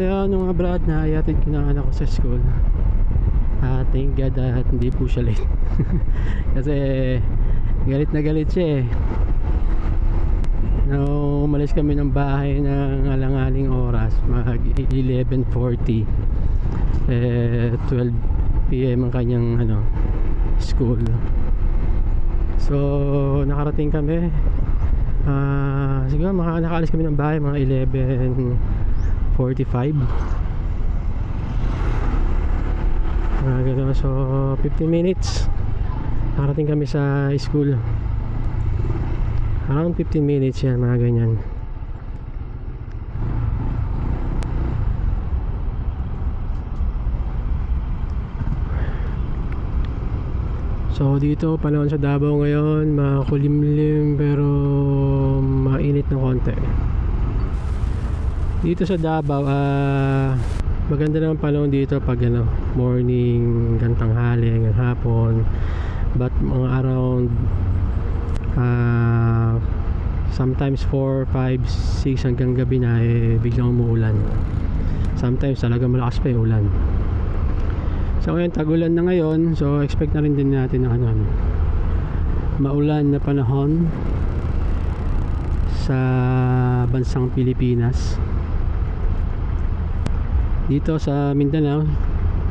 Kaya nung mga brad, naayatid ko na anak ko sa school. Thank God at hindi po siya late. Kasi galit na galit siya eh. Nung umalis kami ng bahay ng alanganing oras, mag 11:40, 12 PM ang kanyang school. So nakarating kami, siguro nakaalis kami ng bahay mga 11:45, so 15 minutes nakarating kami sa school. Around 15 minutes yan, mga ganyan. So dito panahon sa Davao ngayon, makulimlim pero mainit ng konti. Dito sa Davao, maganda naman panahon dito pag morning, hanggang tanghali, hanggang hapon. But mga around sometimes 4, 5, 6 hanggang gabi na biglang umuulan. Sometimes talaga malakas pa yung ulan. So ngayon tag-ulan na ngayon, so expect na rin din natin ng maulan na panahon sa bansang Pilipinas. Dito sa Mindanao,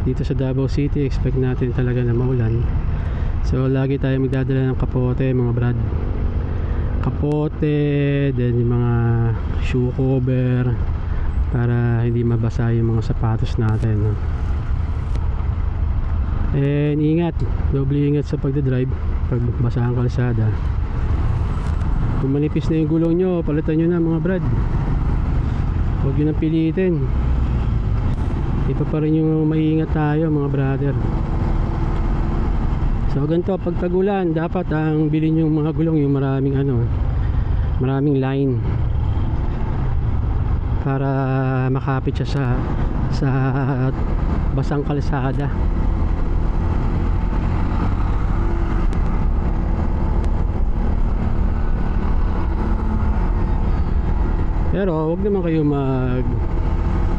dito sa Davao City, expect natin talaga na maulan. So lagi tayo magdadala ng kapote, mga brad. Kapote, then yung mga shoe cover para hindi mabasa yung mga sapatos natin, and ingat, doble ingat sa pagdadrive pag basa ang kalsada. Kung manipis na yung gulong nyo, palitan nyo na, mga brad. Huwag nyo nang pilitin. Iba pa rin yung maingat tayo, mga brother. So ganito, pag tagulan, dapat ang bilhin yung mga gulong yung maraming line para makapit siya sa basang kalsada. Pero wag naman kayo mag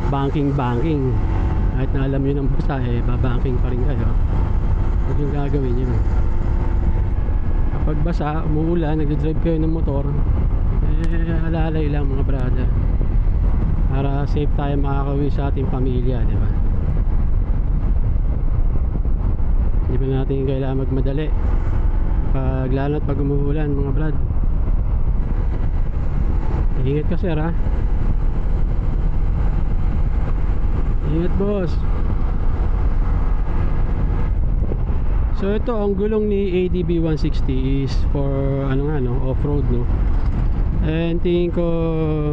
banking kahit na alam nyo ng basa, babanking pa rin kayo. Huwag yung gagawin yun. Kapag basa, umuulan, nagdadrive kayo ng motor, alalay lang, mga brother, para safe tayo makakauwi sa ating pamilya, di ba? Hindi ba natin kailangan magmadali lalo at pag umuulan, mga brad. Ingat ka, sir, ha? Ingat, boss. So ito, ang gulong ni ADB 160 is for off-road, no? And tingin ko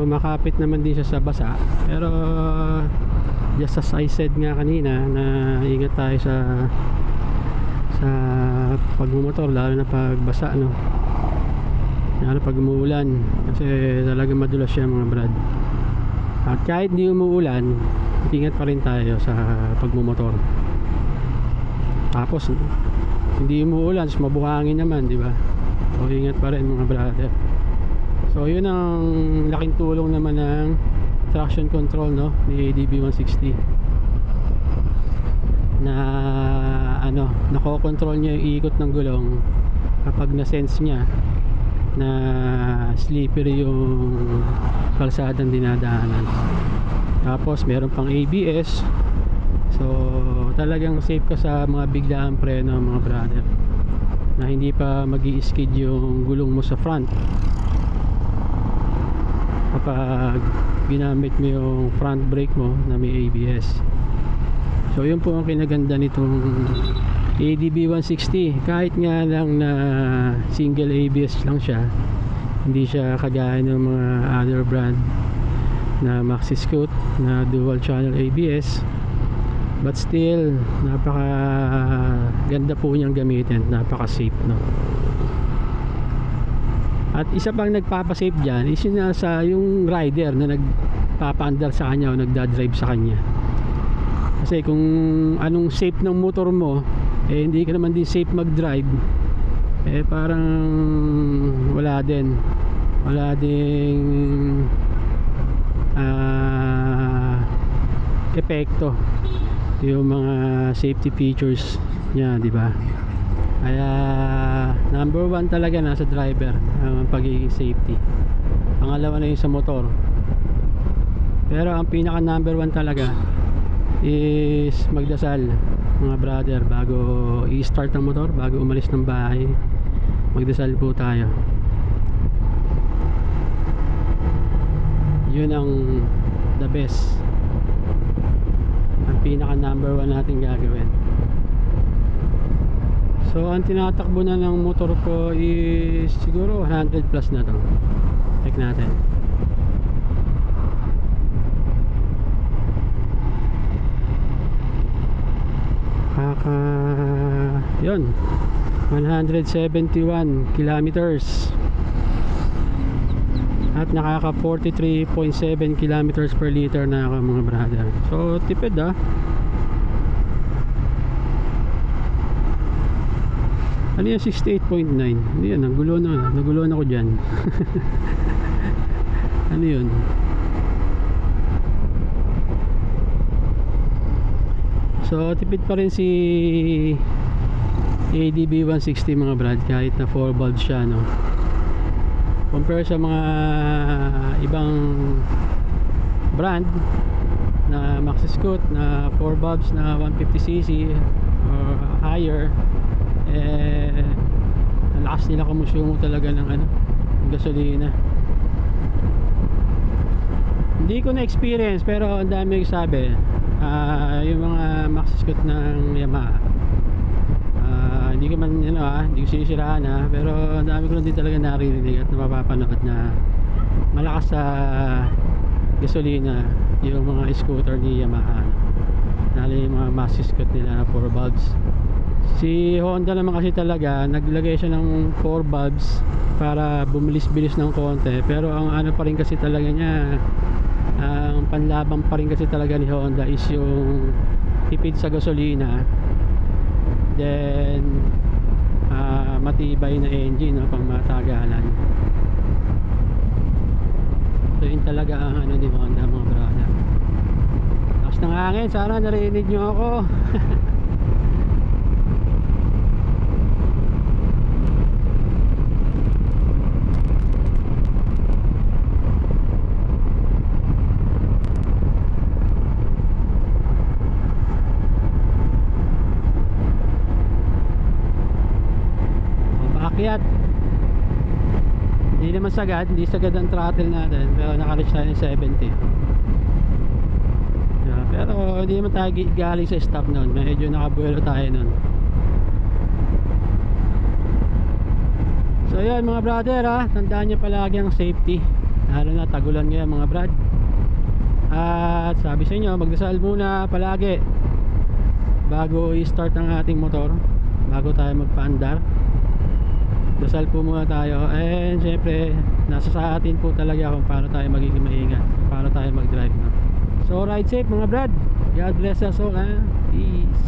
makapit naman din siya sa basa. Pero just as I said nga kanina, na ingat tayo sa pagmumotor, lalo na pag basa, no? Lalo pag umuulan, kasi talagang madulas siya, mga brad. At kahit di umuulan, ingat pa rin tayo sa pagmumotor. Tapos hindi umuulan, mabuhangin naman, di ba? So ingat pa rin, mga brother. So yun ang laking tulong naman ng traction control, no, ni ADB 160, na nakokontrol niya yung ikot ng gulong kapag na-sense niya na slippery yung kalsadang dinadaanan. Tapos meron pang ABS. So talagang safe ka sa mga biglaang preno, mga brother, na hindi pa mag-i-skid yung gulong mo sa front kapag ginamit mo yung front brake mo na may ABS. So yun po ang kinaganda nitong ADB 160. Kahit nga lang na single ABS lang siya, hindi siya kagaya ng mga other brand na Maxi Scoot na dual channel ABS. But still, napaka ganda po niyang gamitin, napaka safe, no? At isa pang nagpapasafe dyan is yung rider na nagpapaandar sa kanya o nagdadrive sa kanya. Kasi kung anong safe ng motor mo, hindi ka naman din safe mag-drive, parang wala ding epekto yung mga safety features niya, di ba? Kaya number 1 talaga nasa driver ang pagiging safety. Pangalawa na yung sa motor. Pero ang pinaka number 1 talaga is magdasal, mga brother, bago i-start ang motor, bago umalis ng bahay. Magdasal po tayo. Yun ang the best, ang pinaka number 1 natin gagawin. So ang tinatakbo na ng motor ko is siguro 100 plus na to. Check natin. Yun, 171 kilometers at nakaka 43.7 kilometers per liter na ako, mga brother. So tipid ah. Ano yung 68.9? Ano yun? Nagulo na ako dyan. Ano yun? So tipid pa rin si ADB 160, mga brad, kahit na 4 valves siya, no? Compare sa mga ibang brand na Maxi Scoot na 4 valves na 150cc or higher, ang lakas nila kumusumo talaga ng gasolina. Hindi ko na experience, pero ang dami nagsabi, yung mga Maxi Scoot ng Yamaha, hindi ko man hindi ko sinisiraan pero ang dami ko lang din talaga naririnig at napapanood na malakas sa gasolina yung mga scooter ni Yamaha, lalo yung mga Maxi Scoot nila na 4 valves. Si Honda naman kasi talaga naglagay siya ng 4 valves para bumilis-bilis ng konti, pero ang pa rin kasi talaga niya, ang panlaban pa rin kasi talaga ni Honda is yung tipid sa gasolina, then matibay na engine, pang matagalan. So yun talaga ang ni Honda, mga brother. Lakas ng hangin, sana narinig nyo ako. Akyat, hindi naman sagad, hindi sagad ang throttle natin, pero naka-reach tayo ng 70. Yeah, pero hindi naman tayo galing sa stop noon, medyo nakabuelo tayo noon. So yan, mga brother, tandaan nyo palagi ang safety, lalo na tagulan ngayon, mga brad. At sabi sa inyo, magdasal muna palagi bago i-start ang ating motor, bago tayo magpaandar. Dasal po muna tayo, and syempre nasa sa atin po talaga kung paano tayo magiging maingat, kung paano tayo mag-drive, no? So ride safe, mga brad. God bless us all, Peace.